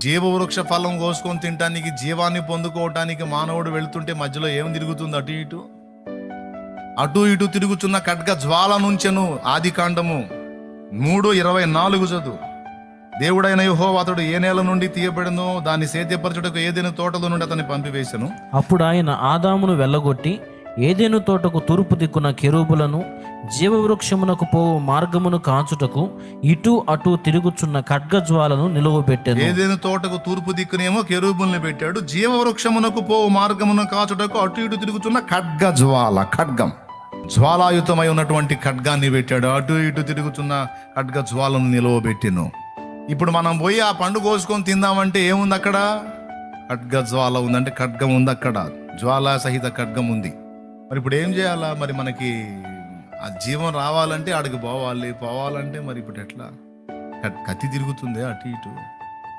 జీవవృక్ష ఫలం కోసుకొని తినటానికి, జీవాన్ని పొందుకోవటానికి మానవుడు వెళ్తుంటే మధ్యలో ఏం తిరుగుతుంది? అటు ఇటు తిరుగుతున్న ఖడ్గ జ్వాల నుంచెను. ఆదికాండము 3:24 చదువు. దేవుడైన యెహోవా అతడు ఏ నేల నుండి తీయబడినో దాన్ని సేద్యపరచుటకు ఏదైనా తోటలో నుండి అతన్ని పంపివేశను. అప్పుడు ఆయన ఆదామును వెళ్ళగొట్టి ఏదెను తోటకు తూర్పు దిక్కున కెరూబులను, జీవవృక్షమునకు పోవు మార్గమును కాచుటకు ఇటు అటు తిరుగుచున్న ఖడ్గజ్వాలను నిలువబెట్టెను. ఏదైనా తోటకు తూర్పు దిక్కునేమో కెరూబుల్ని పెట్టాడు, జీవవృక్షమునకు పోవు మార్గమును కాచుటకు అటు ఇటు తిరుగుతున్న ఖడ్గం జ్వాలాయుతమై ఉన్నటువంటి ఖడ్గాన్ని పెట్టాడు. అటు ఇటు తిరుగుతున్న ఖడ్గ జ్వాలను నిలువబెట్టెను. ఇప్పుడు మనం పోయి ఆ పండు కోసుకొని తిందామంటే ఏముంది అక్కడ? ఖడ్గ జ్వాల ఉందంటే ఖడ్గం ఉంది అక్కడ, జ్వాలా సహిత ఖడ్గం ఉంది. మరి ఇప్పుడు ఏం చేయాలా? మరి మనకి ఆ జీవం రావాలంటే ఆడికి పోవాలంటే మరి ఇప్పుడు ఎట్లా? కత్తి తిరుగుతుంది అటు ఇటు.